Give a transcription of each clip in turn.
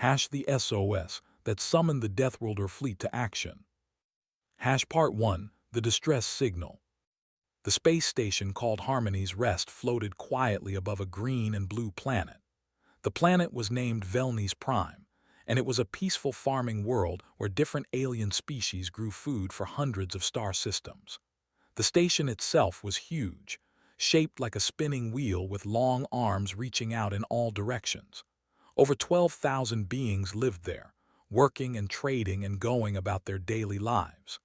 The SOS that summoned the Deathworlder fleet to action. Part 1, the distress signal. The space station called Harmony's Rest floated quietly above a green and blue planet. The planet was named Velnes Prime, and it was a peaceful farming world where different alien species grew food for hundreds of star systems. The station itself was huge, shaped like a spinning wheel with long arms reaching out in all directions. Over 12,000 beings lived there, working and trading and going about their daily lives.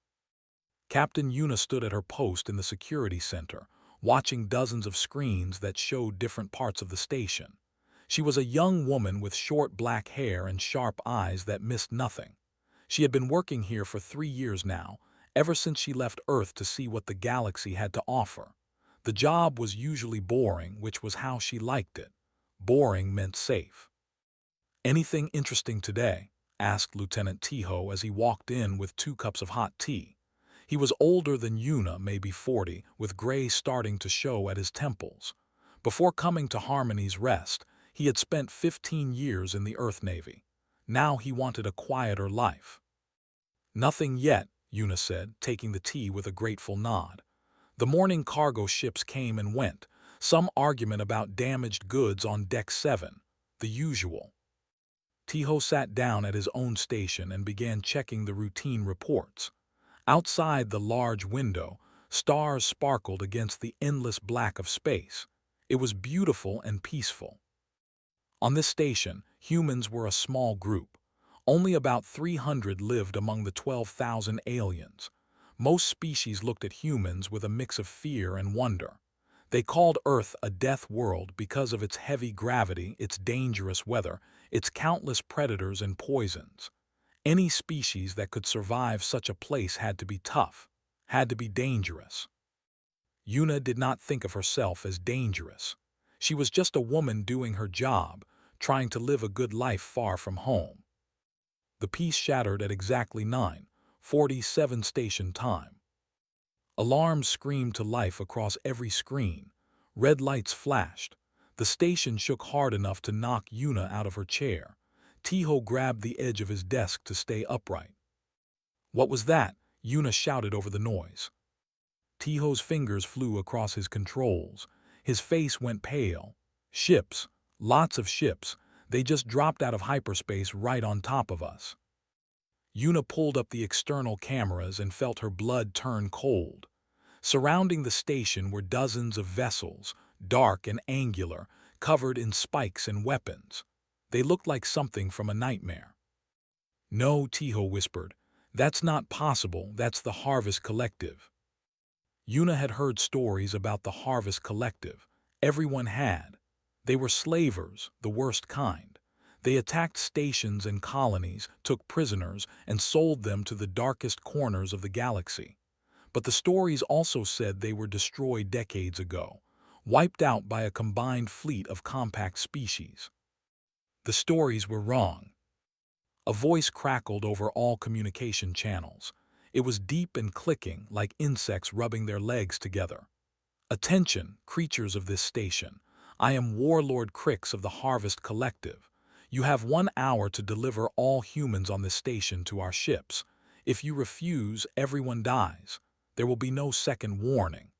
Captain Una stood at her post in the security center, watching dozens of screens that showed different parts of the station. She was a young woman with short black hair and sharp eyes that missed nothing. She had been working here for 3 years now, ever since she left Earth to see what the galaxy had to offer. The job was usually boring, which was how she liked it. Boring meant safe. "Anything interesting today?" asked Lieutenant Tiho as he walked in with 2 cups of hot tea. He was older than Una, maybe 40, with gray starting to show at his temples. Before coming to Harmony's Rest, he had spent 15 years in the Earth Navy. Now he wanted a quieter life. "Nothing yet," Una said, taking the tea with a grateful nod. The morning cargo ships came and went, some argument about damaged goods on Deck 7, the usual. Tiho sat down at his own station and began checking the routine reports. Outside the large window, stars sparkled against the endless black of space. It was beautiful and peaceful. On this station, humans were a small group. Only about 300 lived among the 12,000 aliens. Most species looked at humans with a mix of fear and wonder. They called Earth a death world because of its heavy gravity, its dangerous weather, its countless predators and poisons. Any species that could survive such a place had to be tough, had to be dangerous. Una did not think of herself as dangerous. She was just a woman doing her job, trying to live a good life far from home. The piece shattered at exactly 9:47 station time. Alarms screamed to life across every screen. Red lights flashed. The station shook hard enough to knock Una out of her chair. Tiho grabbed the edge of his desk to stay upright. "What was that?" Una shouted over the noise. Tiho's fingers flew across his controls. His face went pale. "Ships. Lots of ships. They just dropped out of hyperspace right on top of us." Una pulled up the external cameras and felt her blood turn cold. Surrounding the station were dozens of vessels, dark and angular, covered in spikes and weapons. They looked like something from a nightmare. "No," Tiho whispered. "That's not possible. That's the Harvest Collective." Una had heard stories about the Harvest Collective. Everyone had. They were slavers, the worst kind. They attacked stations and colonies, took prisoners, and sold them to the darkest corners of the galaxy. But the stories also said they were destroyed decades ago, wiped out by a combined fleet of compact species. The stories were wrong. A voice crackled over all communication channels. It was deep and clicking, like insects rubbing their legs together. "Attention, creatures of this station. I am Warlord Crix of the Harvest Collective. You have 1 hour to deliver all humans on this station to our ships. If you refuse, everyone dies. There will be no second warning."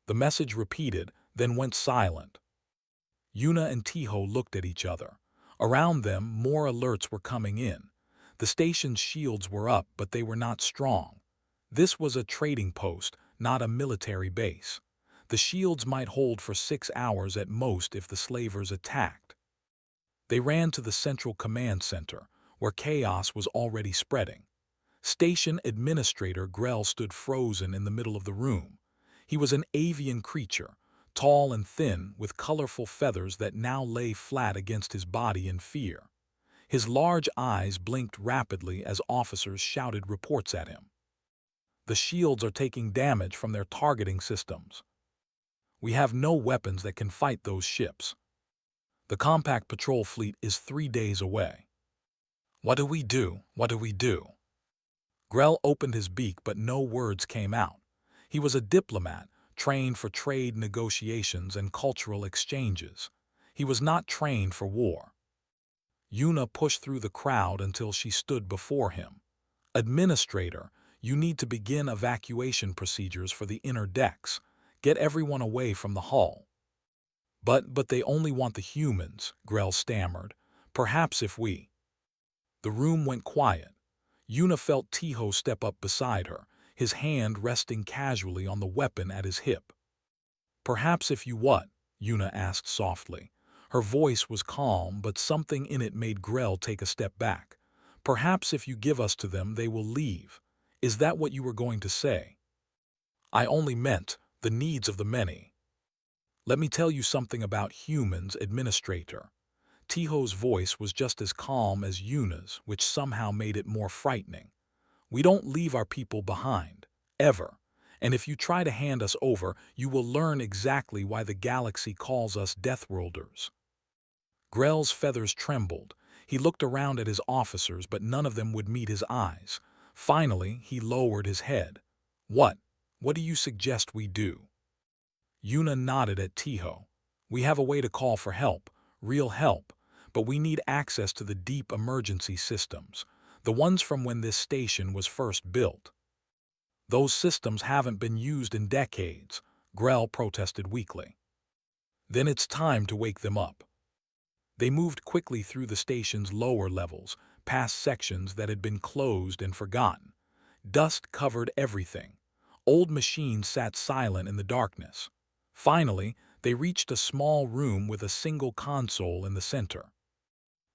The message repeated, then went silent. Una and Tiho looked at each other. Around them, more alerts were coming in. The station's shields were up, but they were not strong. This was a trading post, not a military base. The shields might hold for 6 hours at most if the slavers attacked. They ran to the central command center, where chaos was already spreading. Station Administrator Grell stood frozen in the middle of the room. He was an avian creature, tall and thin, with colorful feathers that now lay flat against his body in fear. His large eyes blinked rapidly as officers shouted reports at him. "The shields are taking damage from their targeting systems. We have no weapons that can fight those ships. The compact patrol fleet is 3 days away. What do we do? What do we do?" Grell opened his beak, but no words came out. He was a diplomat, trained for trade negotiations and cultural exchanges. He was not trained for war. Yuna pushed through the crowd until she stood before him. Administrator, you need to begin evacuation procedures for the inner decks. Get everyone away from the hull. But they only want the humans, Grell stammered. Perhaps if we... The room went quiet. Yuna felt Tiho step up beside her, his hand resting casually on the weapon at his hip. Perhaps if you what? Yuna asked softly. Her voice was calm, but something in it made Grell take a step back. Perhaps if you give us to them, they will leave. Is that what you were going to say? I only meant the needs of the many. Let me tell you something about humans, Administrator. Tiho's voice was just as calm as Yuna's, which somehow made it more frightening. We don't leave our people behind, ever. And if you try to hand us over, you will learn exactly why the galaxy calls us Deathworlders. Grell's feathers trembled. He looked around at his officers, but none of them would meet his eyes. Finally, he lowered his head. What? What do you suggest we do? Yuna nodded at Tiho. We have a way to call for help, real help, but we need access to the deep emergency systems, the ones from when this station was first built. Those systems haven't been used in decades, Grell protested weakly. Then it's time to wake them up. They moved quickly through the station's lower levels, past sections that had been closed and forgotten. Dust covered everything. Old machines sat silent in the darkness. Finally, they reached a small room with a single console in the center.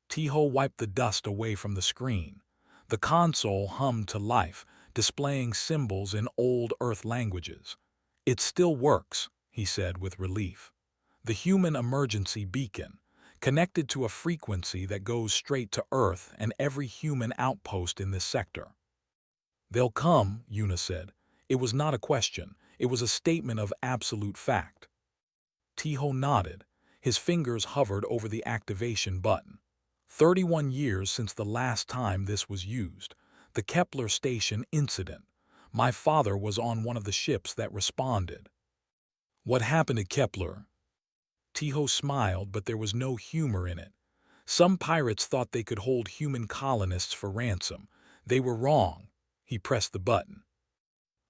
Tiho wiped the dust away from the screen. The console hummed to life, displaying symbols in old Earth languages. It still works, he said with relief. The human emergency beacon, connected to a frequency that goes straight to Earth and every human outpost in this sector. They'll come, Yuna said. It was not a question, it was a statement of absolute fact. Tiho nodded. His fingers hovered over the activation button. 31 years since the last time this was used. The Kepler station incident. My father was on one of the ships that responded. What happened to Kepler? Tiho smiled, but there was no humor in it. Some pirates thought they could hold human colonists for ransom. They were wrong. He pressed the button.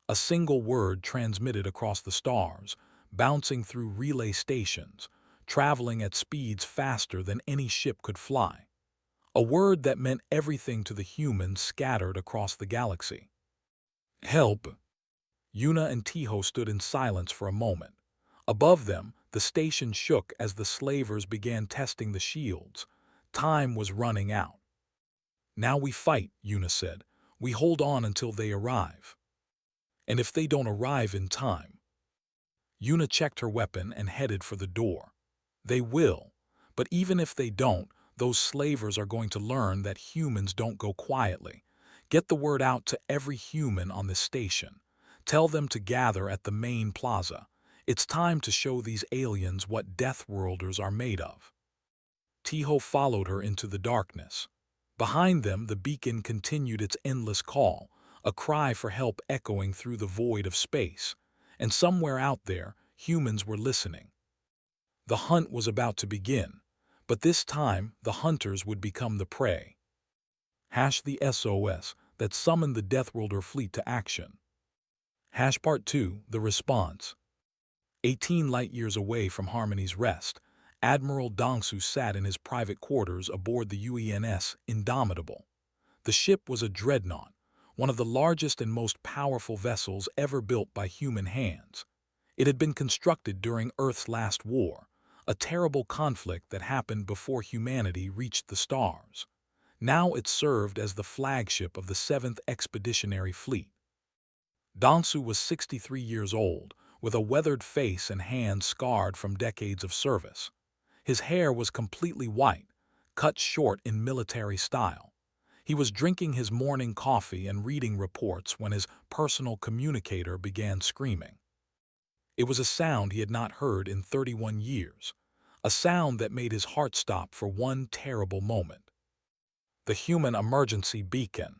A single word transmitted across the stars, bouncing through relay stations, traveling at speeds faster than any ship could fly. A word that meant everything to the humans scattered across the galaxy. Help! Yuna and Tiho stood in silence for a moment. Above them, the station shook as the slavers began testing the shields. Time was running out. Now we fight, Yuna said. We hold on until they arrive. And if they don't arrive in time? Yuna checked her weapon and headed for the door. They will. But even if they don't, those slavers are going to learn that humans don't go quietly. Get the word out to every human on this station. Tell them to gather at the main plaza. It's time to show these aliens what Deathworlders are made of. Tiho followed her into the darkness. Behind them, the beacon continued its endless call, a cry for help echoing through the void of space. And somewhere out there, humans were listening. The hunt was about to begin, but this time the hunters would become the prey. The SOS that summoned the Deathworlder fleet to action. Part 2, the response. 18 light-years away from Harmony's Rest, Admiral Dongsu sat in his private quarters aboard the UENS Indomitable. The ship was a dreadnought, one of the largest and most powerful vessels ever built by human hands. It had been constructed during Earth's last war, a terrible conflict that happened before humanity reached the stars. Now it served as the flagship of the 7th Expeditionary Fleet. Dongsu was 63 years old, with a weathered face and hands scarred from decades of service. His hair was completely white, cut short in military style. He was drinking his morning coffee and reading reports when his personal communicator began screaming. It was a sound he had not heard in 31 years, a sound that made his heart stop for one terrible moment. The human emergency beacon.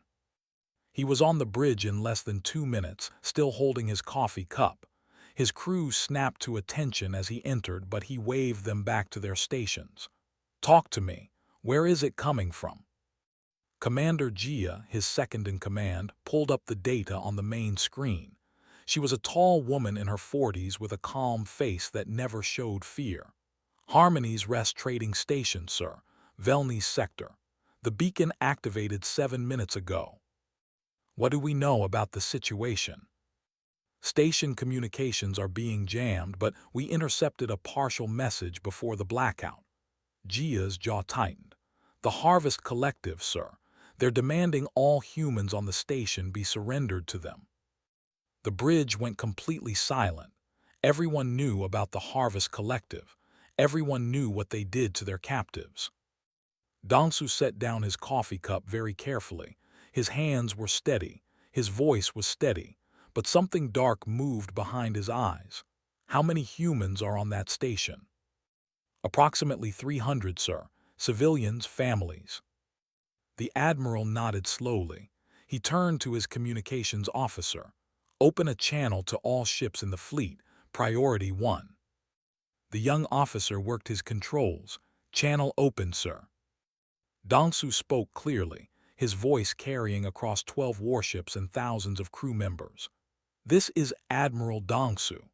He was on the bridge in less than 2 minutes, still holding his coffee cup. His crew snapped to attention as he entered, but he waved them back to their stations. Talk to me. Where is it coming from? Commander Gia, his second-in-command, pulled up the data on the main screen. She was a tall woman in her 40s with a calm face that never showed fear. Harmony's Rest Trading Station, sir. Velny Sector. The beacon activated 7 minutes ago. What do we know about the situation? Station communications are being jammed, but we intercepted a partial message before the blackout. Gia's jaw tightened. The Harvest Collective, sir. They're demanding all humans on the station be surrendered to them. The bridge went completely silent. Everyone knew about the Harvest Collective. Everyone knew what they did to their captives. Dongsu set down his coffee cup very carefully. His hands were steady. His voice was steady. But something dark moved behind his eyes. How many humans are on that station? Approximately 300, sir. Civilians, families. The admiral nodded slowly. He turned to his communications officer. Open a channel to all ships in the fleet. Priority 1. The young officer worked his controls. Channel open, sir. Dongsu spoke clearly, his voice carrying across 12 warships and thousands of crew members. This is Admiral Dongsu.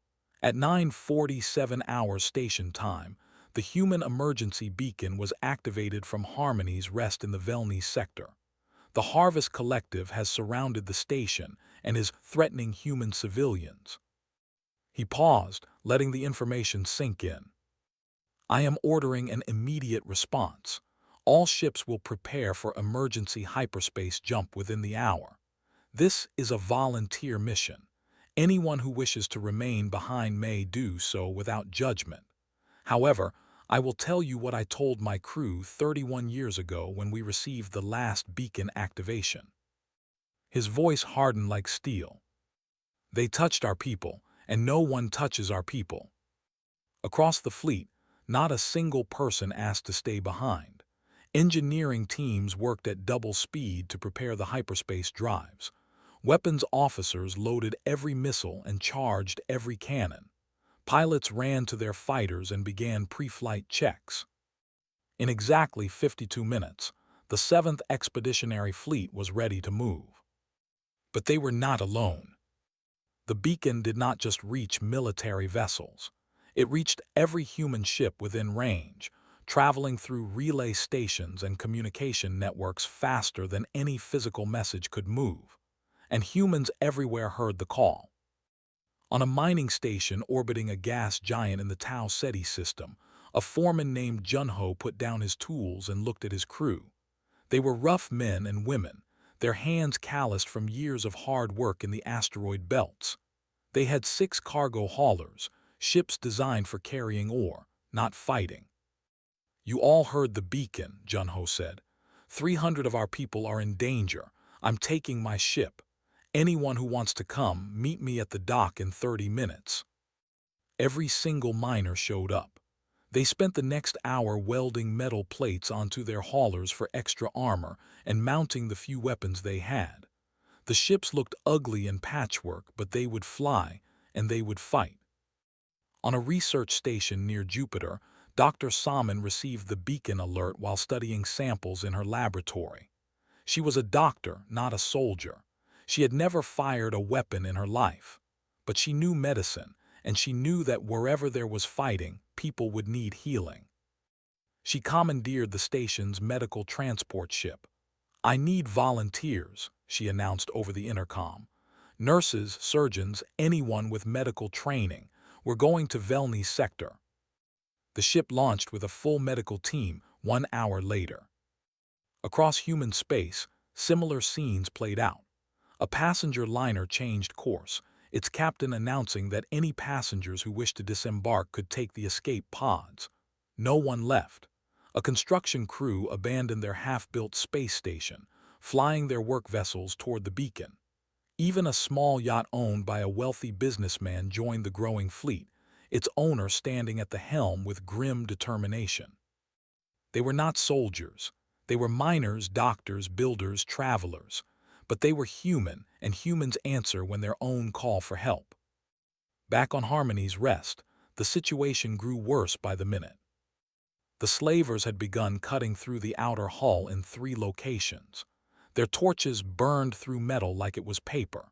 At 9:47 hours station time, the human emergency beacon was activated from Harmony's Rest in the Velny sector. The Harvest Collective has surrounded the station and is threatening human civilians. He paused, letting the information sink in. I am ordering an immediate response. All ships will prepare for emergency hyperspace jump within the hour. This is a volunteer mission. Anyone who wishes to remain behind may do so without judgment. However, I will tell you what I told my crew 31 years ago when we received the last beacon activation. His voice hardened like steel. They touched our people, and no one touches our people. Across the fleet, not a single person asked to stay behind. Engineering teams worked at double speed to prepare the hyperspace drives. Weapons officers loaded every missile and charged every cannon. Pilots ran to their fighters and began pre-flight checks. In exactly 52 minutes, the 7th Expeditionary Fleet was ready to move. But they were not alone. The beacon did not just reach military vessels. It reached every human ship within range, traveling through relay stations and communication networks faster than any physical message could move. And humans everywhere heard the call. On a mining station orbiting a gas giant in the Tau Ceti system, a foreman named Junho put down his tools and looked at his crew. They were rough men and women, their hands calloused from years of hard work in the asteroid belts. They had 6 cargo haulers, ships designed for carrying ore, not fighting. You all heard the beacon, Junho said. 300 of our people are in danger. I'm taking my ship. Anyone who wants to come, meet me at the dock in 30 minutes. Every single miner showed up. They spent the next hour welding metal plates onto their haulers for extra armor and mounting the few weapons they had. The ships looked ugly in patchwork, but they would fly, and they would fight. On a research station near Jupiter, Dr. Salmon received the beacon alert while studying samples in her laboratory. She was a doctor, not a soldier. She had never fired a weapon in her life. But she knew medicine, and she knew that wherever there was fighting, people would need healing. She commandeered the station's medical transport ship. I need volunteers, she announced over the intercom. Nurses, surgeons, anyone with medical training. We're going to Velny sector. The ship launched with a full medical team 1 hour later. Across human space, similar scenes played out. A passenger liner changed course, its captain announcing that any passengers who wished to disembark could take the escape pods. No one left. A construction crew abandoned their half-built space station, flying their work vessels toward the beacon. Even a small yacht owned by a wealthy businessman joined the growing fleet, its owner standing at the helm with grim determination. They were not soldiers. They were miners, doctors, builders, travelers. But they were human, and humans answer when their own call for help. Back on Harmony's Rest, the situation grew worse by the minute. The slavers had begun cutting through the outer hull in 3 locations. Their torches burned through metal like it was paper.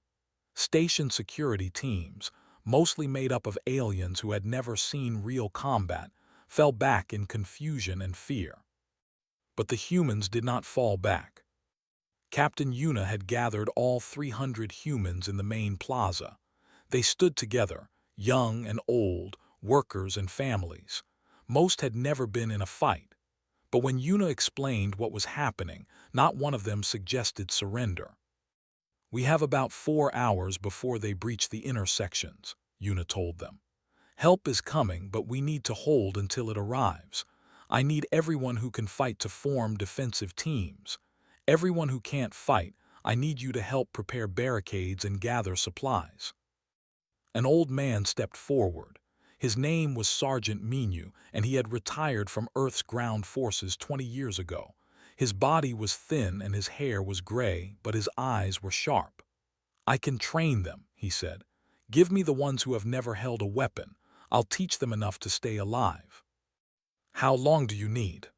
Station security teams, mostly made up of aliens who had never seen real combat, fell back in confusion and fear. But the humans did not fall back. Captain Yuna had gathered all 300 humans in the main plaza. They stood together, young and old, workers and families. Most had never been in a fight. But when Yuna explained what was happening, not one of them suggested surrender. "We have about 4 hours before they breach the intersections," Yuna told them. "Help is coming, but we need to hold until it arrives. I need everyone who can fight to form defensive teams. Everyone who can't fight, I need you to help prepare barricades and gather supplies." An old man stepped forward. His name was Sergeant Minu, and he had retired from Earth's ground forces 20 years ago. His body was thin and his hair was gray, but his eyes were sharp. "I can train them," he said. "Give me the ones who have never held a weapon. I'll teach them enough to stay alive." "How long do you need?"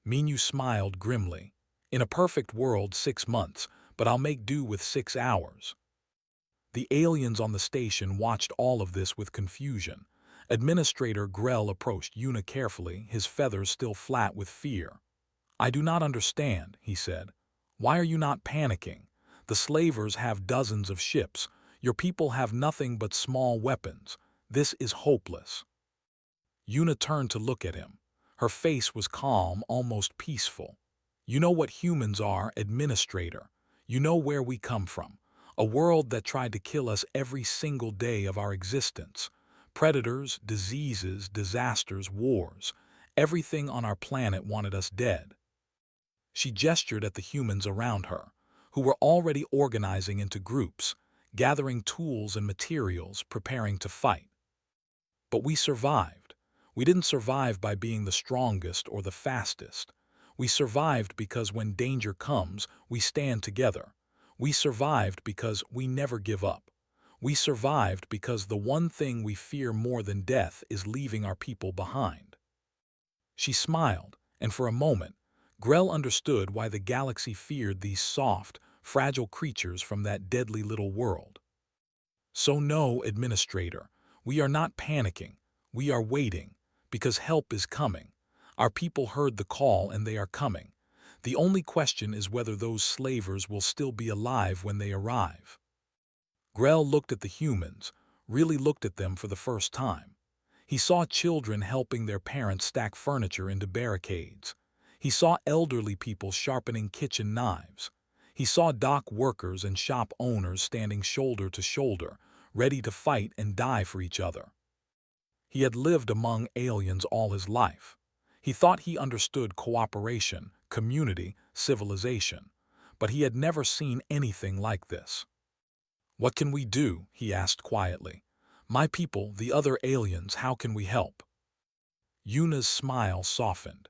Minu smiled grimly. "In a perfect world, 6 months, but I'll make do with 6 hours." The aliens on the station watched all of this with confusion. Administrator Grell approached Yuna carefully, his feathers still flat with fear. "I do not understand," he said. "Why are you not panicking? The slavers have dozens of ships. Your people have nothing but small weapons. This is hopeless." Yuna turned to look at him. Her face was calm, almost peaceful. "You know what humans are, Administrator. You know where we come from. A world that tried to kill us every single day of our existence. Predators, diseases, disasters, wars. Everything on our planet wanted us dead." She gestured at the humans around her, who were already organizing into groups, gathering tools and materials, preparing to fight. "But we survived. We didn't survive by being the strongest or the fastest. We survived because when danger comes, we stand together. We survived because we never give up. We survived because the one thing we fear more than death is leaving our people behind." She smiled, and for a moment, Grell understood why the galaxy feared these soft, fragile creatures from that deadly little world. "So no, Administrator, we are not panicking. We are waiting, because help is coming. Our people heard the call and they are coming. The only question is whether those slavers will still be alive when they arrive." Grell looked at the humans, really looked at them for the first time. He saw children helping their parents stack furniture into barricades. He saw elderly people sharpening kitchen knives. He saw dock workers and shop owners standing shoulder to shoulder, ready to fight and die for each other. He had lived among aliens all his life. He thought he understood cooperation, community, civilization, but he had never seen anything like this. "What can we do?" he asked quietly. "My people, the other aliens, how can we help?" Yuna's smile softened.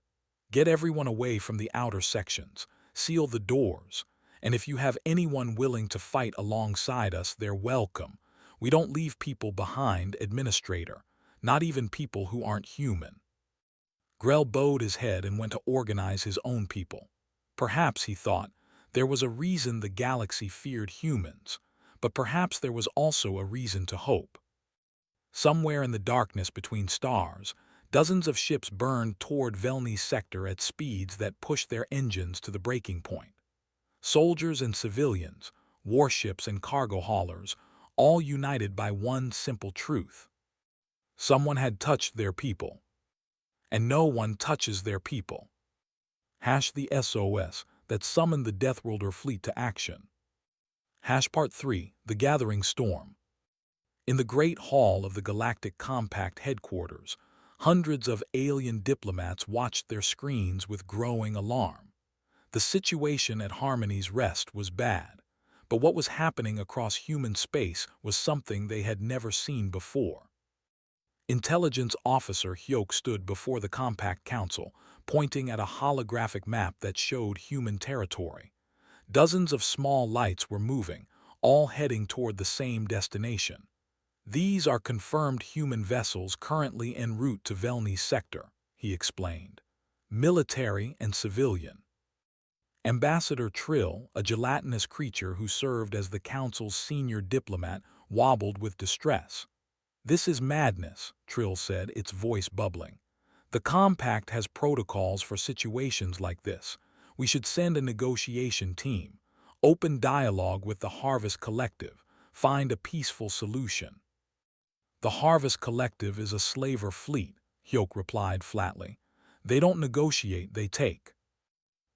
"Get everyone away from the outer sections, seal the doors, and if you have anyone willing to fight alongside us, they're welcome. We don't leave people behind, Administrator, not even people who aren't human." Grell bowed his head and went to organize his own people. Perhaps, he thought, there was a reason the galaxy feared humans, but perhaps there was also a reason to hope. Somewhere in the darkness between stars, dozens of ships burned toward Velny's sector at speeds that pushed their engines to the breaking point. Soldiers and civilians, warships and cargo haulers, all united by one simple truth. Someone had touched their people. And no one touches their people. The SOS that summoned the Deathworlder fleet to action. Part 3, The Gathering Storm. In the Great Hall of the Galactic Compact headquarters, hundreds of alien diplomats watched their screens with growing alarm. The situation at Harmony's Rest was bad, but what was happening across human space was something they had never seen before. Intelligence Officer Hyok stood before the Compact Council, pointing at a holographic map that showed human territory. Dozens of small lights were moving, all heading toward the same destination. "These are confirmed human vessels currently en route to Velny's sector," he explained. Military and civilian. Ambassador Trill, a gelatinous creature who served as the council's senior diplomat, wobbled with distress. This is madness, Trill said, its voice bubbling. The Compact has protocols for situations like this. We should send a negotiation team. Open dialogue with the Harvest Collective. Find a peaceful solution. The Harvest Collective is a slaver fleet, Hyoke replied flatly. They don't negotiate, they take.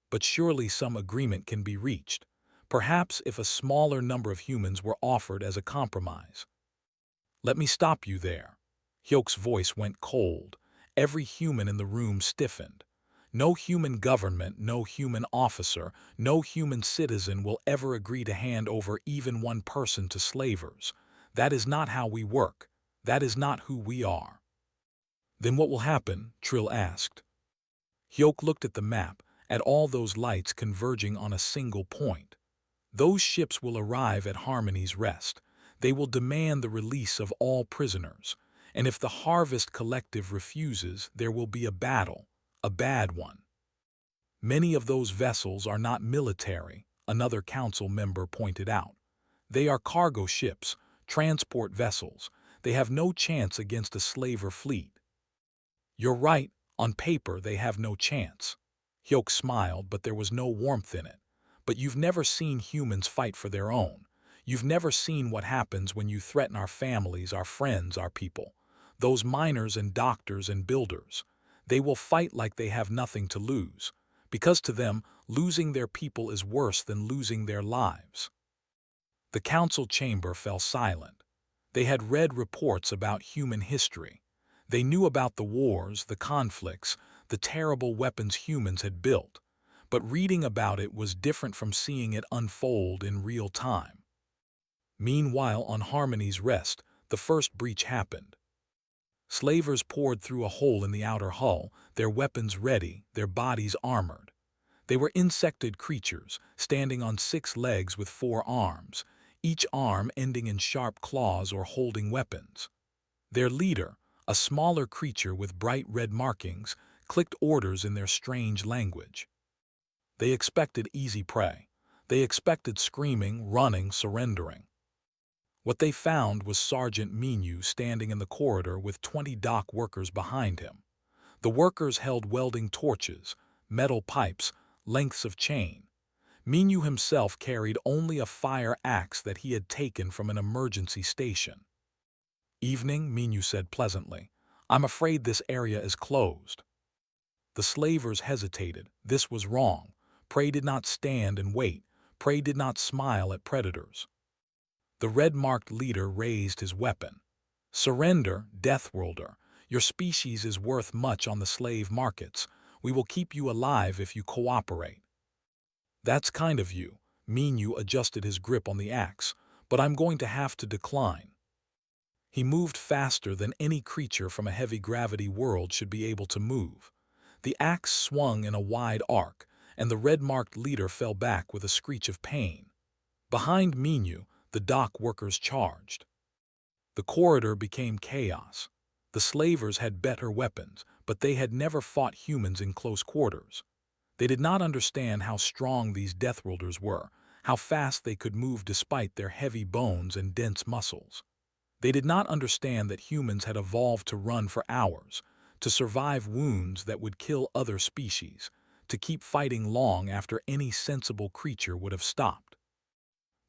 But surely some agreement can be reached. Perhaps if a smaller number of humans were offered as a compromise. Let me stop you there. Hyoke's voice went cold. Every human in the room stiffened. No human government, no human officer, no human citizen will ever agree to hand over even one person to slavers. That is not how we work. That is not who we are. Then what will happen? Trill asked. Hyoke looked at the map, at all those lights converging on a single point. Those ships will arrive at Harmony's Rest. They will demand the release of all prisoners. And if the Harvest Collective refuses, there will be a battle, a bad one. Many of those vessels are not military, another council member pointed out. They are cargo ships, transport vessels. They have no chance against a slaver fleet. You're right, on paper they have no chance. Hyoke smiled, but there was no warmth in it. But you've never seen humans fight for their own. You've never seen what happens when you threaten our families, our friends, our people. Those miners and doctors and builders. They will fight like they have nothing to lose. Because to them, losing their people is worse than losing their lives. The council chamber fell silent. They had read reports about human history. They knew about the wars, the conflicts, the terrible weapons humans had built. But reading about it was different from seeing it unfold in real time. Meanwhile, on Harmony's Rest, the first breach happened. Slavers poured through a hole in the outer hull, their weapons ready, their bodies armored. They were insected creatures, standing on 6 legs with 4 arms, each arm ending in sharp claws or holding weapons. Their leader, a smaller creature with bright red markings, clicked orders in their strange language. They expected easy prey. They expected screaming, running, surrendering. What they found was Sergeant Minyu standing in the corridor with 20 dock workers behind him. The workers held welding torches, metal pipes, lengths of chain. Minyu himself carried only a fire axe that he had taken from an emergency station. Evening, Minyu said pleasantly. I'm afraid this area is closed. The slavers hesitated. This was wrong. Prey did not stand and wait. Prey did not smile at predators. The red-marked leader raised his weapon. Surrender, Deathworlder. Your species is worth much on the slave markets. We will keep you alive if you cooperate. That's kind of you. Minyu adjusted his grip on the axe, but I'm going to have to decline. He moved faster than any creature from a heavy-gravity world should be able to move. The axe swung in a wide arc, and the red-marked leader fell back with a screech of pain. Behind Minyu, the dock workers charged. The corridor became chaos. The slavers had better weapons, but they had never fought humans in close quarters. They did not understand how strong these Deathworlders were, how fast they could move despite their heavy bones and dense muscles. They did not understand that humans had evolved to run for hours, to survive wounds that would kill other species, to keep fighting long after any sensible creature would have stopped.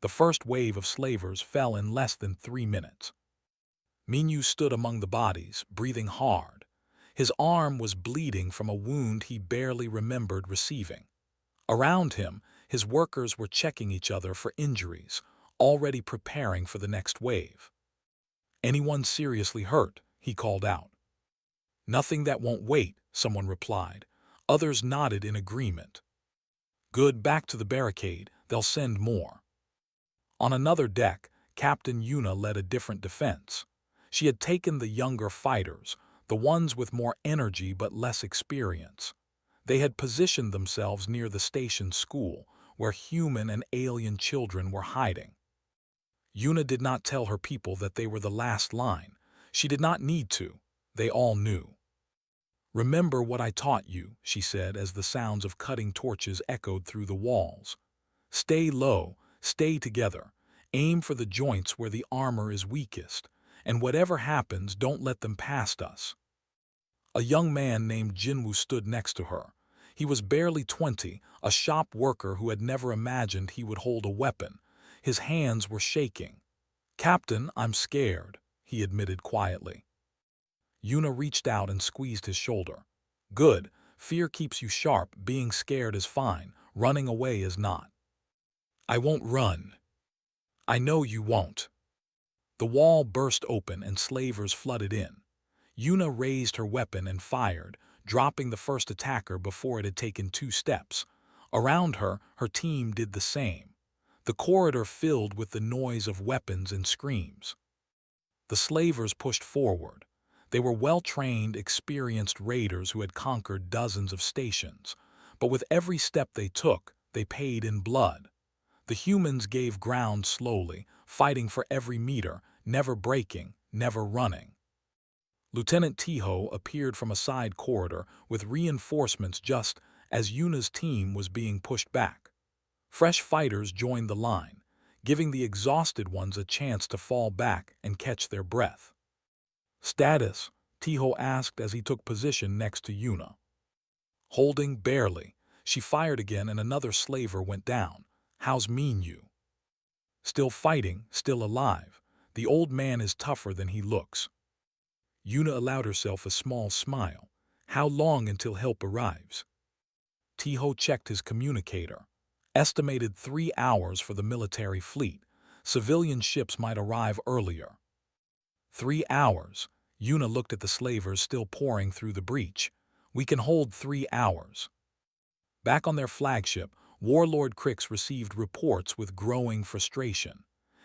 The first wave of slavers fell in less than 3 minutes. Minyu stood among the bodies, breathing hard. His arm was bleeding from a wound he barely remembered receiving. Around him, his workers were checking each other for injuries, already preparing for the next wave. Anyone seriously hurt? He called out. Nothing that won't wait, someone replied. Others nodded in agreement. Good, back to the barricade, they'll send more. On another deck, Captain Yuna led a different defense. She had taken the younger fighters, the ones with more energy but less experience. They had positioned themselves near the station school, where human and alien children were hiding. Yuna did not tell her people that they were the last line. She did not need to. They all knew. "Remember what I taught you," she said as the sounds of cutting torches echoed through the walls. "Stay low, stay together, aim for the joints where the armor is weakest, and whatever happens, don't let them past us." A young man named Jinwoo stood next to her. He was barely 20, a shop worker who had never imagined he would hold a weapon. His hands were shaking. "Captain, I'm scared," he admitted quietly. Yuna reached out and squeezed his shoulder. "Good. Fear keeps you sharp. Being scared is fine. Running away is not." "I won't run." "I know you won't." The wall burst open and slavers flooded in. Yuna raised her weapon and fired, dropping the first attacker before it had taken 2 steps. Around her, her team did the same. The corridor filled with the noise of weapons and screams. The slavers pushed forward. They were well-trained, experienced raiders who had conquered dozens of stations. But with every step they took, they paid in blood. The humans gave ground slowly, fighting for every meter, never breaking, never running. Lieutenant Tiho appeared from a side corridor with reinforcements just as Yuna's team was being pushed back. Fresh fighters joined the line, giving the exhausted ones a chance to fall back and catch their breath. "Status?" Tiho asked as he took position next to Yuna. "Holding barely." She fired again and another slaver went down. "How's Minyu?" "Still fighting, still alive. The old man is tougher than he looks." Yuna allowed herself a small smile. "How long until help arrives?" Tiho checked his communicator. Estimated 3 hours for the military fleet. Civilian ships might arrive earlier. 3 hours. Yuna looked at the slavers still pouring through the breach. "We can hold 3 hours." Back on their flagship, Warlord Crix received reports with growing frustration.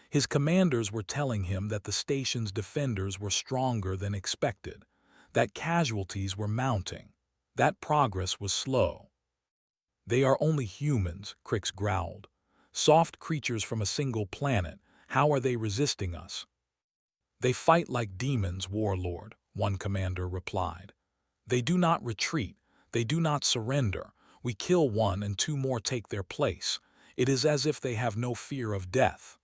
His commanders were telling him that the station's defenders were stronger than expected, that casualties were mounting, that progress was slow. "They are only humans," Crix growled. "Soft creatures from a single planet. How are they resisting us?" "They fight like demons, Warlord," one commander replied. "They do not retreat. They do not surrender. We kill one and 2 more take their place. It is as if they have no fear of death."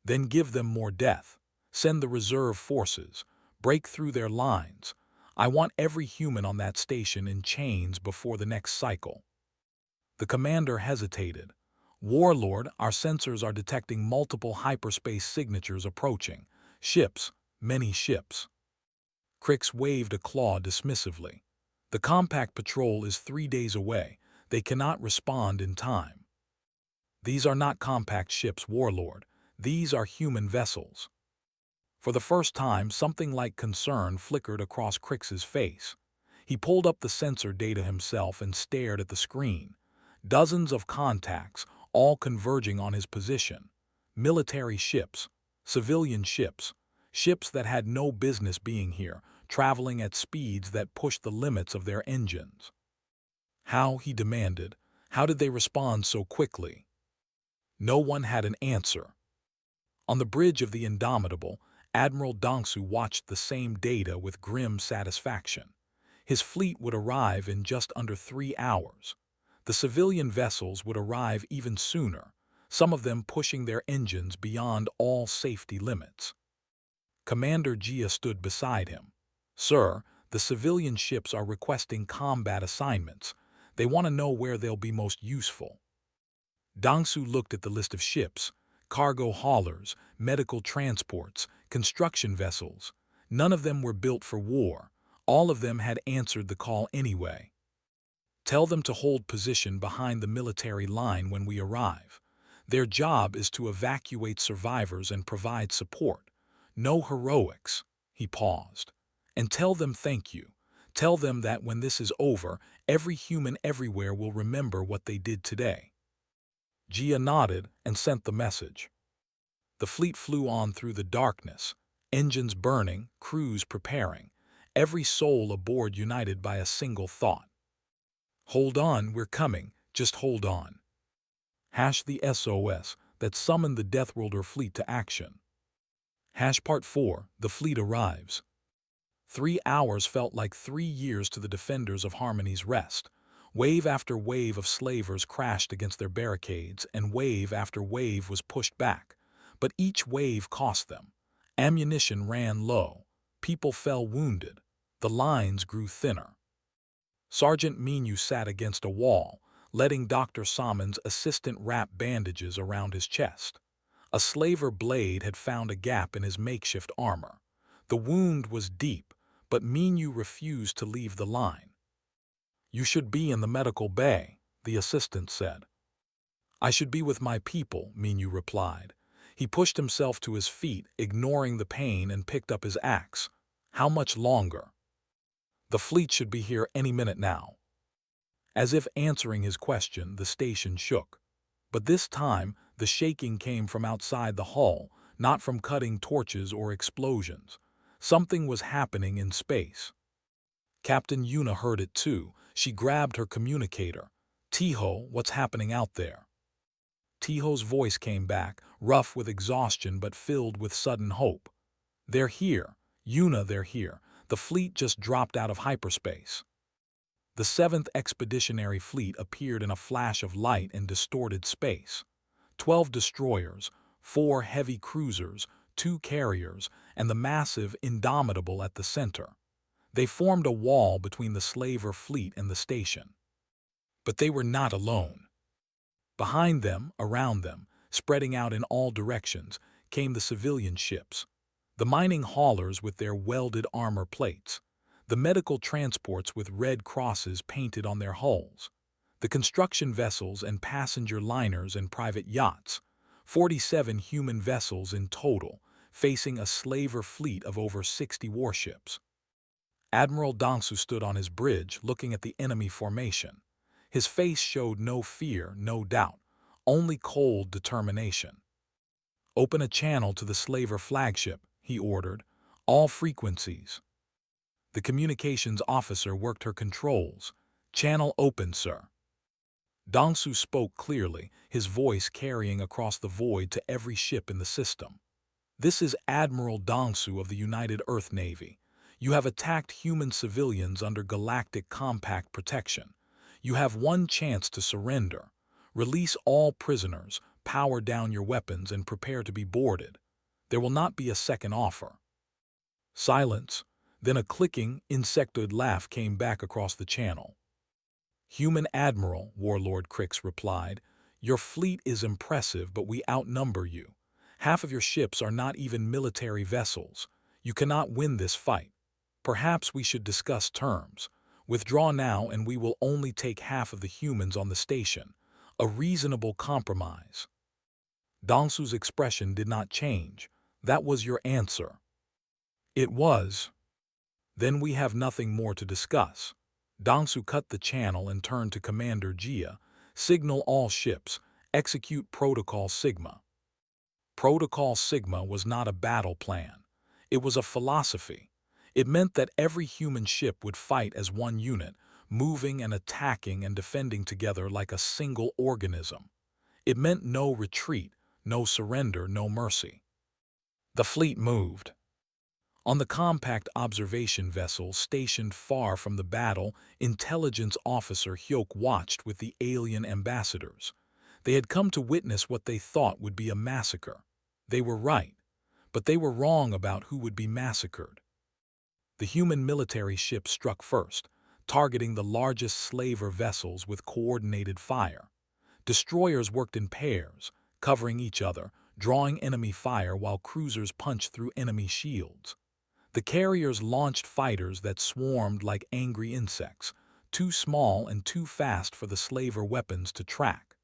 "Then give them more death. Send the reserve forces. Break through their lines. I want every human on that station in chains before the next cycle." The commander hesitated. "Warlord, our sensors are detecting multiple hyperspace signatures approaching. Ships, many ships." Crix waved a claw dismissively. "The compact patrol is 3 days away. They cannot respond in time." "These are not compact ships, Warlord. These are human vessels." For the first time, something like concern flickered across Crix's face. He pulled up the sensor data himself and stared at the screen. Dozens of contacts, all converging on his position. Military ships, civilian ships, ships that had no business being here, traveling at speeds that pushed the limits of their engines. "How," he demanded, "how did they respond so quickly?" No one had an answer. On the bridge of the Indomitable, Admiral Dongsu watched the same data with grim satisfaction. His fleet would arrive in just under 3 hours. The civilian vessels would arrive even sooner, some of them pushing their engines beyond all safety limits. Commander Jia stood beside him. "Sir, the civilian ships are requesting combat assignments. They want to know where they'll be most useful." Dongsu looked at the list of ships: cargo haulers, medical transports, construction vessels. None of them were built for war. All of them had answered the call anyway. "Tell them to hold position behind the military line when we arrive. Their job is to evacuate survivors and provide support. No heroics." He paused. "And tell them thank you. Tell them that when this is over, every human everywhere will remember what they did today." Jia nodded and sent the message. The fleet flew on through the darkness, engines burning, crews preparing, every soul aboard united by a single thought. "Hold on, we're coming, just hold on." The SOS that summoned the Deathworlder fleet to action. Part 4, the fleet arrives. 3 hours felt like 3 years to the defenders of Harmony's Rest. Wave after wave of slavers crashed against their barricades, and wave after wave was pushed back. But each wave cost them. Ammunition ran low. People fell wounded. The lines grew thinner. Sergeant Minu sat against a wall, letting Dr. Salmon's assistant wrap bandages around his chest. A slaver blade had found a gap in his makeshift armor. The wound was deep, but Minu refused to leave the line. "You should be in the medical bay," the assistant said. "I should be with my people," Minu replied. He pushed himself to his feet, ignoring the pain, and picked up his axe. "How much longer?" "The fleet should be here any minute now." As if answering his question, the station shook. But this time, the shaking came from outside the hull, not from cutting torches or explosions. Something was happening in space. Captain Yuna heard it too. She grabbed her communicator. "Tiho, what's happening out there?" Tiho's voice came back, rough with exhaustion but filled with sudden hope. "They're here. Yuna, they're here. The fleet just dropped out of hyperspace." The 7th Expeditionary Fleet appeared in a flash of light and distorted space. 12 destroyers, 4 heavy cruisers, 2 carriers, and the massive Indomitable at the center. They formed a wall between the slaver fleet and the station. But they were not alone. Behind them, around them, spreading out in all directions, came the civilian ships. The mining haulers with their welded armor plates. The medical transports with red crosses painted on their hulls. The construction vessels and passenger liners and private yachts. 47 human vessels in total, facing a slaver fleet of over 60 warships. Admiral Dongsu stood on his bridge, looking at the enemy formation. His face showed no fear, no doubt, only cold determination. "Open a channel to the slaver flagship," he ordered. "All frequencies." The communications officer worked her controls. "Channel open, sir." Dongsu spoke clearly, his voice carrying across the void to every ship in the system. "This is Admiral Dongsu of the United Earth Navy. You have attacked human civilians under Galactic Compact protection. You have one chance to surrender. Release all prisoners, power down your weapons, and prepare to be boarded. There will not be a second offer." Silence. Then a clicking, insectoid laugh came back across the channel. "Human Admiral," Warlord Crix replied, "your fleet is impressive, but we outnumber you. Half of your ships are not even military vessels. You cannot win this fight. Perhaps we should discuss terms. Withdraw now and we will only take half of the humans on the station. A reasonable compromise." Dongsu's expression did not change. "That was your answer." "It was." "Then we have nothing more to discuss." Dongsu cut the channel and turned to Commander Jia. "Signal all ships. Execute Protocol Sigma." Protocol Sigma was not a battle plan. It was a philosophy. It meant that every human ship would fight as one unit, moving and attacking and defending together like a single organism. It meant no retreat, no surrender, no mercy. The fleet moved. On the compact observation vessel stationed far from the battle, Intelligence Officer Hyok watched with the alien ambassadors. They had come to witness what they thought would be a massacre. They were right, but they were wrong about who would be massacred. The human military ship struck first, targeting the largest slaver vessels with coordinated fire. Destroyers worked in pairs, covering each other, drawing enemy fire while cruisers punched through enemy shields. The carriers launched fighters that swarmed like angry insects, too small and too fast for the slaver weapons to track.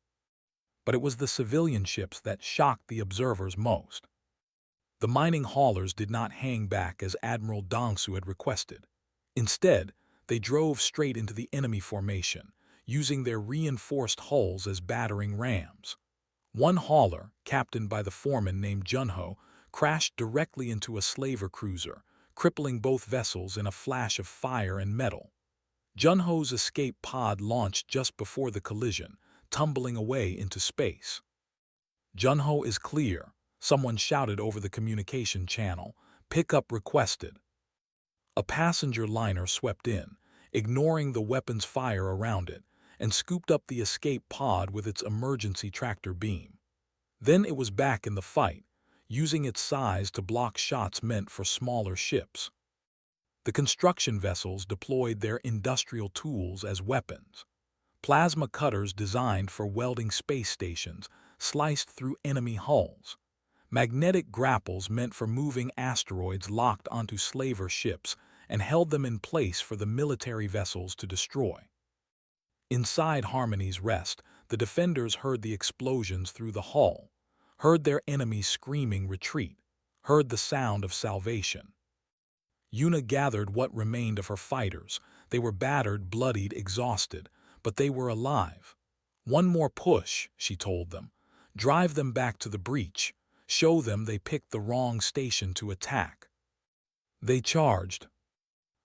But it was the civilian ships that shocked the observers most. The mining haulers did not hang back as Admiral Dongsu had requested. Instead, they drove straight into the enemy formation, using their reinforced hulls as battering rams. One hauler, captained by the foreman named Junho, crashed directly into a slaver cruiser, crippling both vessels in a flash of fire and metal. Junho's escape pod launched just before the collision, tumbling away into space. "Junho is clear," someone shouted over the communication channel. "Pickup requested." A passenger liner swept in, ignoring the weapon's fire around it, and scooped up the escape pod with its emergency tractor beam. Then it was back in the fight, using its size to block shots meant for smaller ships. The construction vessels deployed their industrial tools as weapons. Plasma cutters designed for welding space stations sliced through enemy hulls. Magnetic grapples meant for moving asteroids locked onto slaver ships and held them in place for the military vessels to destroy. Inside Harmony's Rest, the defenders heard the explosions through the hull, heard their enemies screaming retreat, heard the sound of salvation. Yuna gathered what remained of her fighters. They were battered, bloodied, exhausted, but they were alive. One more push, she told them. Drive them back to the breach. Show them they picked the wrong station to attack. They charged.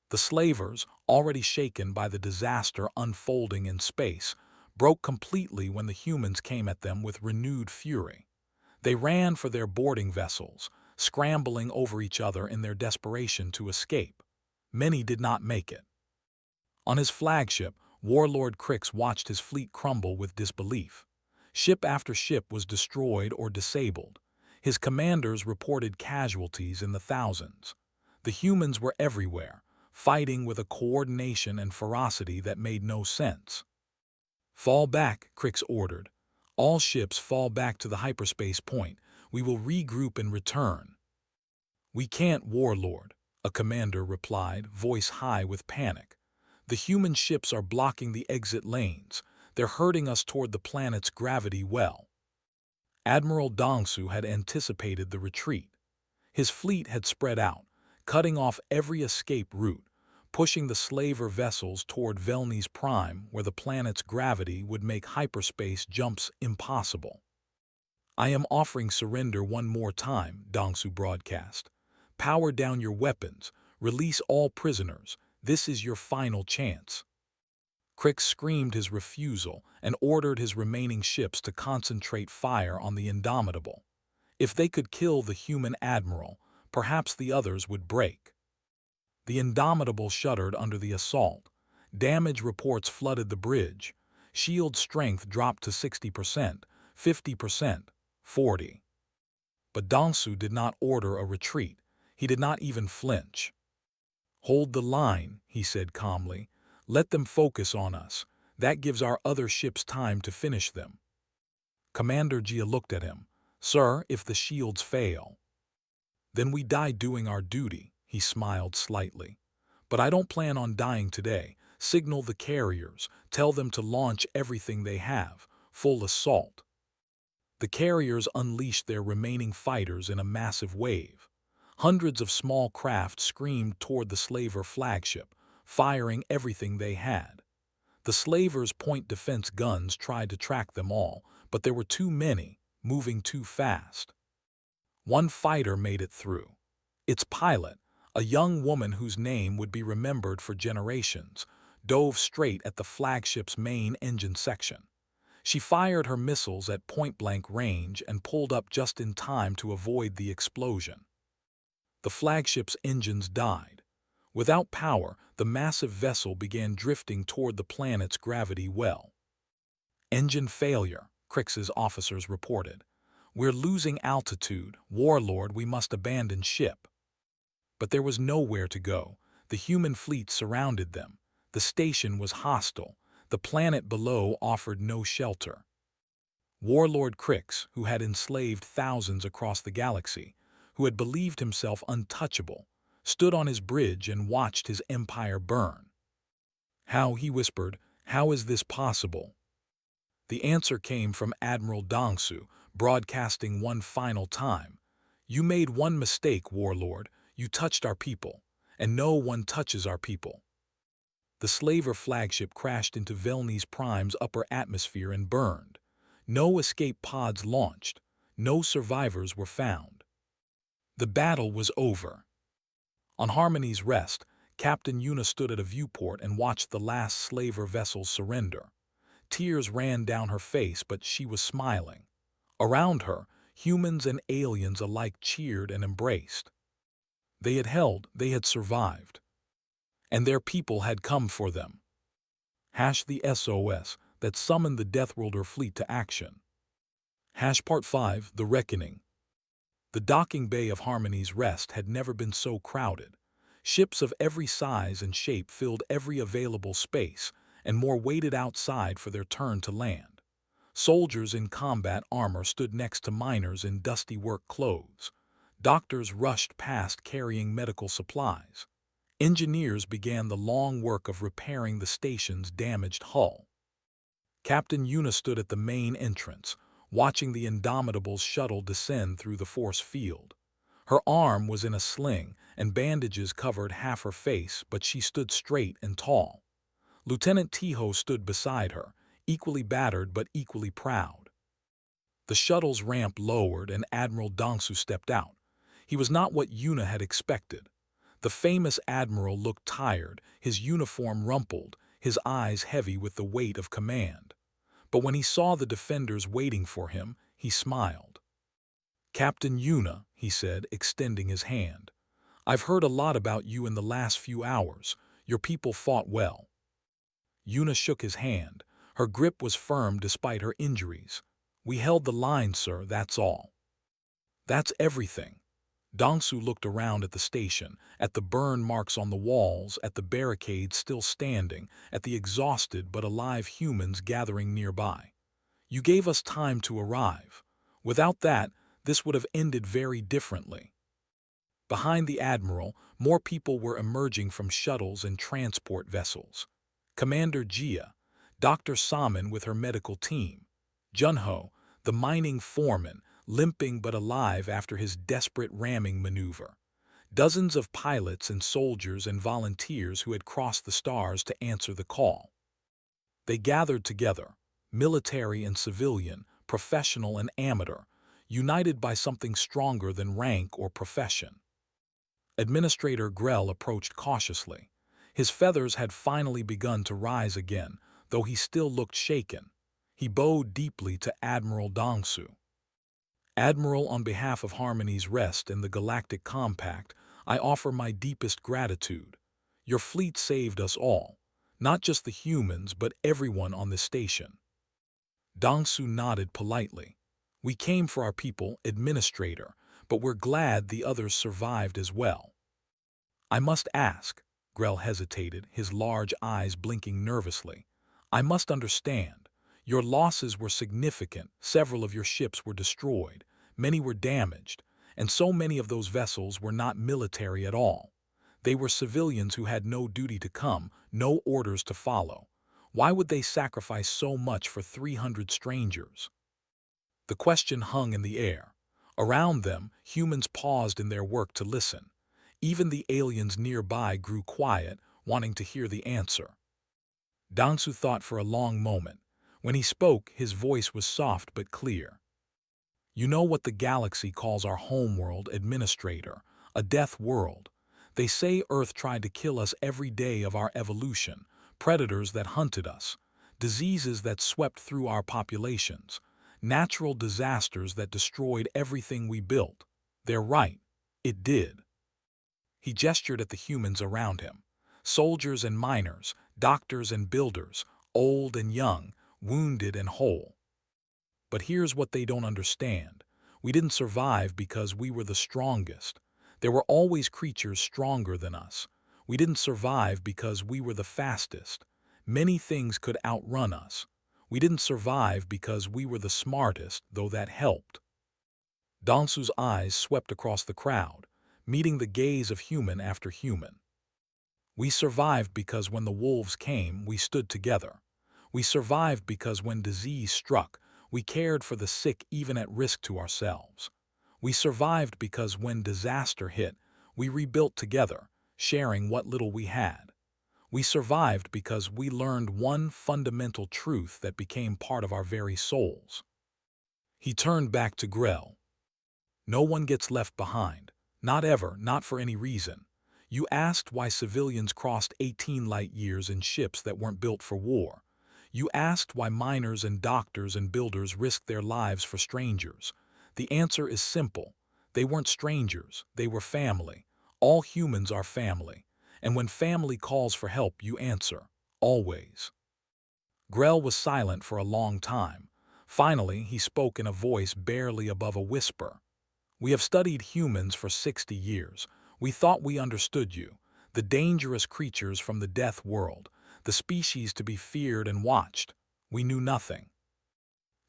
The slavers, already shaken by the disaster unfolding in space, broke completely when the humans came at them with renewed fury. They ran for their boarding vessels, scrambling over each other in their desperation to escape. Many did not make it. On his flagship, Warlord Crix watched his fleet crumble with disbelief. Ship after ship was destroyed or disabled. His commanders reported casualties in the thousands. The humans were everywhere, fighting with a coordination and ferocity that made no sense. "Fall back," Crix ordered. "All ships fall back to the hyperspace point. We will regroup and return." "We can't, Warlord," a commander replied, voice high with panic. "The human ships are blocking the exit lanes. They're herding us toward the planet's gravity well." Admiral Dongsu had anticipated the retreat. His fleet had spread out, cutting off every escape route, pushing the slaver vessels toward Velny's Prime, where the planet's gravity would make hyperspace jumps impossible. "I am offering surrender one more time," Dongsu broadcast. "Power down your weapons. Release all prisoners. This is your final chance." Crix screamed his refusal and ordered his remaining ships to concentrate fire on the Indomitable. If they could kill the human admiral, perhaps the others would break. The Indomitable shuddered under the assault. Damage reports flooded the bridge. Shield strength dropped to 60%, 50%, 40%. But Dongsu did not order a retreat. He did not even flinch. "Hold the line," he said calmly. "Let them focus on us. That gives our other ships time to finish them." Commander Jia looked at him. "Sir, if the shields fail?" "Then we die doing our duty," he smiled slightly. "But I don't plan on dying today. Signal the carriers. Tell them to launch everything they have. Full assault." The carriers unleashed their remaining fighters in a massive wave. Hundreds of small craft screamed toward the slaver flagship, firing everything they had. The slavers' point defense guns tried to track them all, but there were too many, moving too fast. One fighter made it through. Its pilot, a young woman whose name would be remembered for generations, dove straight at the flagship's main engine section. She fired her missiles at point-blank range and pulled up just in time to avoid the explosion. The flagship's engines died. Without power, the massive vessel began drifting toward the planet's gravity well. "Engine failure," Crix's officers reported. "We're losing altitude. Warlord, we must abandon ship." But there was nowhere to go. The human fleet surrounded them. The station was hostile. The planet below offered no shelter. Warlord Crix, who had enslaved thousands across the galaxy, who had believed himself untouchable, stood on his bridge and watched his empire burn. "How," he whispered, "how is this possible?" The answer came from Admiral Dongsu, broadcasting one final time. "You made one mistake, Warlord. You touched our people, and no one touches our people." The slaver flagship crashed into Velny's Prime's upper atmosphere and burned. No escape pods launched. No survivors were found. The battle was over. On Harmony's Rest, Captain Yuna stood at a viewport and watched the last slaver vessels surrender. Tears ran down her face, but she was smiling. Around her, humans and aliens alike cheered and embraced. They had survived. and their people had come for them. The SOS that summoned the Deathworlder fleet to action. Part 5, The Reckoning. The docking bay of Harmony's Rest had never been so crowded. Ships of every size and shape filled every available space, and more waited outside for their turn to land. Soldiers in combat armor stood next to miners in dusty work clothes. Doctors rushed past carrying medical supplies. Engineers began the long work of repairing the station's damaged hull. Captain Una stood at the main entrance, watching the Indomitable's shuttle descend through the force field. Her arm was in a sling, and bandages covered half her face, but she stood straight and tall. Lieutenant Tiho stood beside her, equally battered but equally proud. The shuttle's ramp lowered and Admiral Dongsu stepped out. He was not what Una had expected. The famous admiral looked tired, his uniform rumpled, his eyes heavy with the weight of command. But when he saw the defenders waiting for him, he smiled. "Captain Una," he said, extending his hand. "I've heard a lot about you in the last few hours. Your people fought well." Una shook his hand. Her grip was firm despite her injuries. "We held the line, sir, that's all." "That's everything." Dongsu looked around at the station, at the burn marks on the walls, at the barricades still standing, at the exhausted but alive humans gathering nearby. "You gave us time to arrive. Without that, this would have ended very differently." Behind the admiral, more people were emerging from shuttles and transport vessels. Commander Jia, Dr. Salmon with her medical team, Junho, the mining foreman, limping but alive after his desperate ramming maneuver. Dozens of pilots and soldiers and volunteers who had crossed the stars to answer the call. They gathered together, military and civilian, professional and amateur, united by something stronger than rank or profession. Administrator Grell approached cautiously. His feathers had finally begun to rise again, though he still looked shaken. He bowed deeply to Admiral Dongsu. "Admiral, on behalf of Harmony's Rest and the Galactic Compact, I offer my deepest gratitude. Your fleet saved us all, not just the humans but everyone on the station." Dongsu nodded politely. "We came for our people, Administrator, but we're glad the others survived as well." "I must ask," Grell hesitated, his large eyes blinking nervously. "I must understand. Your losses were significant, several of your ships were destroyed, many were damaged, and so many of those vessels were not military at all. They were civilians who had no duty to come, no orders to follow. Why would they sacrifice so much for 300 strangers?" The question hung in the air. Around them, humans paused in their work to listen. Even the aliens nearby grew quiet, wanting to hear the answer. Dongsu thought for a long moment. When he spoke, his voice was soft but clear. "You know what the galaxy calls our homeworld, Administrator, a death world. They say Earth tried to kill us every day of our evolution, predators that hunted us, diseases that swept through our populations, natural disasters that destroyed everything we built. They're right. It did." He gestured at the humans around him. Soldiers and miners, doctors and builders, old and young, wounded and whole. "But here's what they don't understand. We didn't survive because we were the strongest. There were always creatures stronger than us. We didn't survive because we were the fastest. Many things could outrun us. We didn't survive because we were the smartest, though that helped." Dongsu's eyes swept across the crowd, meeting the gaze of human after human. "We survived because when the wolves came, we stood together. We survived because when disease struck, we cared for the sick even at risk to ourselves. We survived because when disaster hit, we rebuilt together, sharing what little we had. We survived because we learned one fundamental truth that became part of our very souls." He turned back to Grell. "No one gets left behind. Not ever, not for any reason. You asked why civilians crossed 18 light years in ships that weren't built for war. You asked why miners and doctors and builders risked their lives for strangers. The answer is simple. They weren't strangers, they were family. All humans are family. And when family calls for help, you answer. Always. Grell was silent for a long time. Finally, he spoke in a voice barely above a whisper. We have studied humans for 60 years. We thought we understood you, the dangerous creatures from the death world, the species to be feared and watched. We knew nothing.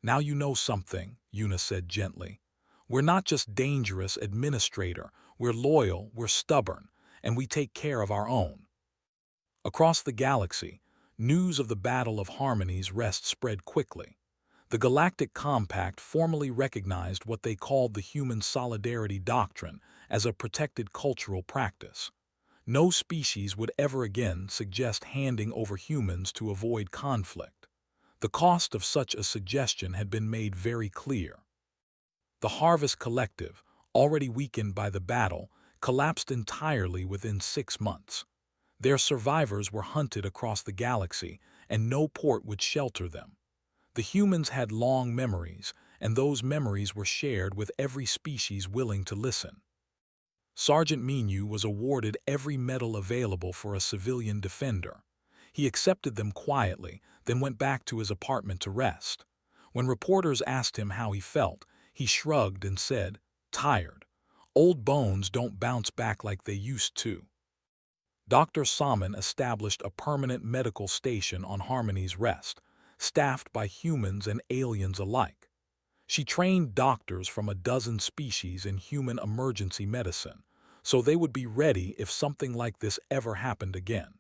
Now you know something, Una said gently. We're not just dangerous administrator, we're loyal, we're stubborn, and we take care of our own. Across the galaxy, news of the Battle of Harmony's Rest spread quickly. The Galactic Compact formally recognized what they called the Human Solidarity Doctrine as a protected cultural practice. No species would ever again suggest handing over humans to avoid conflict. The cost of such a suggestion had been made very clear. The Harvest Collective, already weakened by the battle, collapsed entirely within 6 months. Their survivors were hunted across the galaxy, and no port would shelter them. The humans had long memories, and those memories were shared with every species willing to listen. Sergeant Minu was awarded every medal available for a civilian defender. He accepted them quietly, then went back to his apartment to rest. When reporters asked him how he felt, he shrugged and said, "Tired. Old bones don't bounce back like they used to." Dr. Salmon established a permanent medical station on Harmony's Rest, staffed by humans and aliens alike. She trained doctors from a dozen species in human emergency medicine, so they would be ready if something like this ever happened again.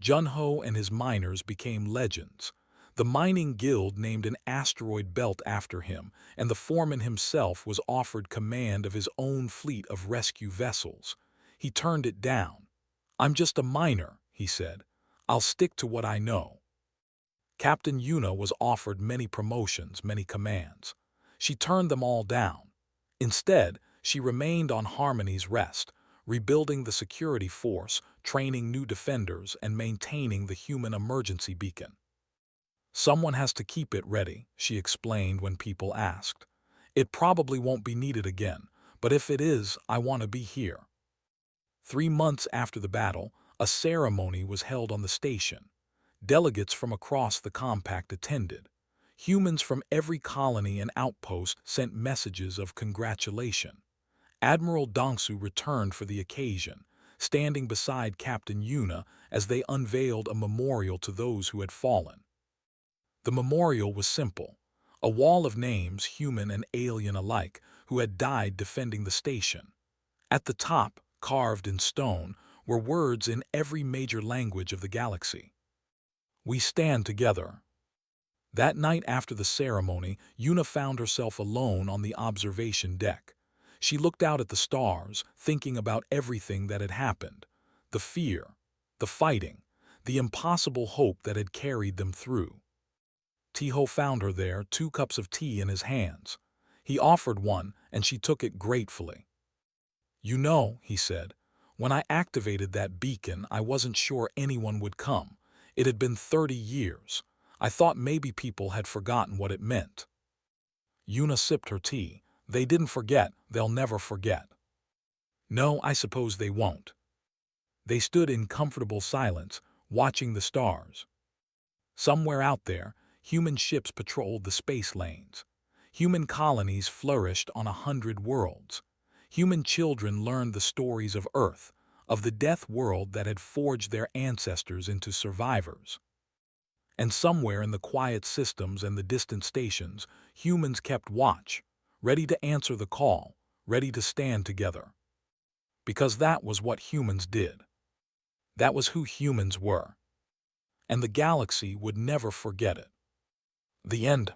Junho and his miners became legends. The mining guild named an asteroid belt after him, and the foreman himself was offered command of his own fleet of rescue vessels. He turned it down. "I'm just a miner," he said. "I'll stick to what I know." Captain Una was offered many promotions, many commands. She turned them all down. Instead, she remained on Harmony's Rest, rebuilding the security force, training new defenders, and maintaining the human emergency beacon. "Someone has to keep it ready," she explained when people asked. "It probably won't be needed again, but if it is, I want to be here." 3 months after the battle, a ceremony was held on the station. Delegates from across the compact attended. Humans from every colony and outpost sent messages of congratulation. Admiral Dongsu returned for the occasion, standing beside Captain Una as they unveiled a memorial to those who had fallen. The memorial was simple, a wall of names, human and alien alike, who had died defending the station. At the top, carved in stone, were words in every major language of the galaxy. "We stand together." That night after the ceremony, Una found herself alone on the observation deck. She looked out at the stars, thinking about everything that had happened. The fear, the fighting, the impossible hope that had carried them through. Tiho found her there, 2 cups of tea in his hands. He offered one, and she took it gratefully. "You know," he said, "when I activated that beacon, I wasn't sure anyone would come. It had been 30 years. I thought maybe people had forgotten what it meant." Una sipped her tea. "They didn't forget, they'll never forget." "No, I suppose they won't." They stood in comfortable silence, watching the stars. Somewhere out there, human ships patrolled the space lanes. Human colonies flourished on 100 worlds. Human children learned the stories of Earth, of the death world that had forged their ancestors into survivors. And somewhere in the quiet systems and the distant stations, humans kept watch, ready to answer the call, ready to stand together. Because that was what humans did. That was who humans were. And the galaxy would never forget it. The end.